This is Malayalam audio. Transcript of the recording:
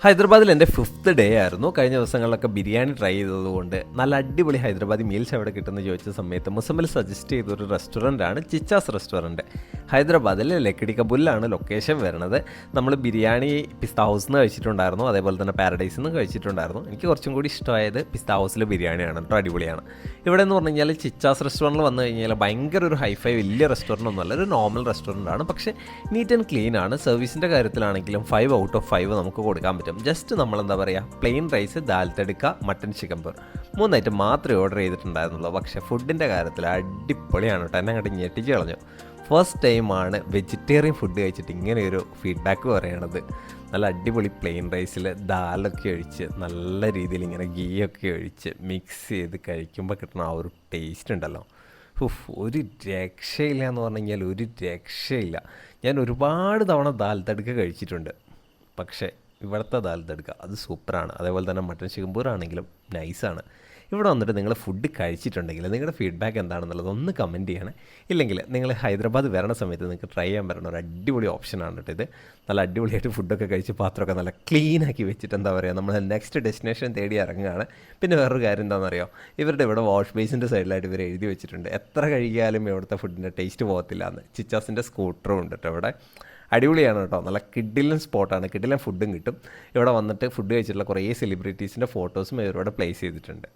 ഹൈദരാബാദിൽ എൻ്റെ 5th ഡേ ആയിരുന്നു. കഴിഞ്ഞ ദിവസങ്ങളിലൊക്കെ ബിരിയാണി ട്രൈ ചെയ്തതുകൊണ്ട് നല്ല അടിപൊളി ഹൈദരാബാദി മീൽസ് എവിടെ കിട്ടുമെന്ന് ചോദിച്ച സമയത്ത് മുസമ്മിൽ സജസ്റ്റ് ചെയ്തൊരു റെസ്റ്റോറൻറ്റാണ് ചിച്ചാസ് റെസ്റ്റോറൻറ്റ്. ഹൈദരാബാദിൽ ലക്കിടി കബൂലിലാണ് ലൊക്കേഷൻ വരുന്നത്. നമ്മൾ ബിരിയാണി പിസ്ത ഹൗസിൽ നിന്ന് കഴിച്ചിട്ടുണ്ടായിരുന്നു, അതേപോലെ തന്നെ പാരഡൈസിൽ നിന്ന് കഴിച്ചിട്ടുണ്ടായിരുന്നു. എനിക്ക് കുറച്ചും കൂടി ഇഷ്ടമായത് പിസ്ത ഹൗസിലെ ബിരിയാണിയാണ് കേട്ടോ, അടിപൊളിയാണ്. ഇവിടെ എന്ന് പറഞ്ഞു കഴിഞ്ഞാൽ ചിച്ചാസ് റെസ്റ്റോറൻറ്റിൽ വന്നു കഴിഞ്ഞാൽ ഭയങ്കര ഒരു ഹൈഫൈ വലിയ റെസ്റ്റോറൻ്റ് ഒന്നുമല്ല, ഒരു നോർമൽ റെസ്റ്റോറൻ്റ് ആണ്. പക്ഷേ നീറ്റ് ആൻഡ് ക്ലീൻ ആണ്. സർവീസിൻ്റെ കാര്യത്തിലാണെങ്കിലും 5 ഔട്ട് ഓഫ് 5 നമുക്ക് കൊടുക്കാൻ പറ്റും. ജസ്റ്റ് നമ്മളെന്താ പറയുക, plain rice, dal തടുക്ക, mutton chicken 3 item മാത്രമേ ഓർഡർ ചെയ്തിട്ടുണ്ടായിരുന്നുള്ളൂ. പക്ഷേ ഫുഡിൻ്റെ കാര്യത്തിൽ അടിപൊളിയാണ് കേട്ടോ, എന്നെ അങ്ങോട്ട് ഞെട്ടിച്ച് കളഞ്ഞു. ഫസ്റ്റ് ടൈമാണ് വെജിറ്റേറിയൻ ഫുഡ് കഴിച്ചിട്ട് ഇങ്ങനെയൊരു ഫീഡ്ബാക്ക് പറയണത്. നല്ല അടിപൊളി പ്ലെയിൻ റൈസിൽ ദാലൊക്കെ ഒഴിച്ച് നല്ല രീതിയിൽ ഇങ്ങനെ ഗീയൊക്കെ ഒഴിച്ച് മിക്സ് ചെയ്ത് കഴിക്കുമ്പോൾ കിട്ടുന്ന ആ ഒരു ടേസ്റ്റ് ഉണ്ടല്ലോ, ഒരു രക്ഷയില്ല എന്ന് പറഞ്ഞു കഴിഞ്ഞാൽ ഒരു രക്ഷയില്ല. ഞാൻ ഒരുപാട് തവണ ദാൽ തടുക്ക കഴിച്ചിട്ടുണ്ട്, പക്ഷേ ഇവിടുത്തെ ദാൽ തടുക്ക അത് സൂപ്പറാണ്. അതേപോലെ തന്നെ മട്ടൻ ചിക്കൻ ആണെങ്കിലും നൈസാണ്. ഇവിടെ വന്നിട്ട് നിങ്ങൾ ഫുഡ് കഴിച്ചിട്ടുണ്ടെങ്കിൽ നിങ്ങളുടെ ഫീഡ്ബാക്ക് എന്താണെന്നുള്ളത് ഒന്ന് കമൻറ്റ് ചെയ്യണേ. ഇല്ലെങ്കിൽ നിങ്ങൾ ഹൈദരാബാദ് വരണ സമയത്ത് നിങ്ങൾക്ക് ട്രൈ ചെയ്യാൻ പറ്റുന്ന ഒരു അടിപൊളി ഓപ്ഷനാണ് കേട്ടോ ഇത്. നല്ല അടിപൊളിയായിട്ട് ഫുഡൊക്കെ കഴിച്ച് പാത്രമൊക്കെ നല്ല ക്ലീനാക്കി വെച്ചിട്ട് എന്താ പറയുക, നമ്മൾ നെക്സ്റ്റ് ഡെസ്റ്റിനേഷൻ തേടി ഇറങ്ങുകയാണ്. പിന്നെ വേറൊരു കാര്യം എന്താണെന്നറിയോ, ഇവരുടെ ഇവിടെ വാഷ് ബേസിൻ്റെ സൈഡിലായിട്ട് ഇവർ എഴുതി വെച്ചിട്ടുണ്ട് എത്ര കഴിക്കാലും ഇവിടുത്തെ ഫുഡിൻ്റെ ടേസ്റ്റ് പോകത്തില്ല എന്ന്. ചിച്ചാസിൻ്റെ സ്കൂട്ടറും ഉണ്ട് കേട്ടോ ഇവിടെ. അടിപൊളിയാണ് കേട്ടോ, നല്ല കിഡിലൻ സ്പോട്ടാണ്, കിഡിലൻ ഫുഡും കിട്ടും. ഇവിടെ വന്നിട്ട് ഫുഡ് കഴിച്ചിട്ടുള്ള കുറേ സെലിബ്രിറ്റീസിൻ്റെ ഫോട്ടോസും ഇവരിവിടെ പ്ലേസ് ചെയ്തിട്ടുണ്ട്.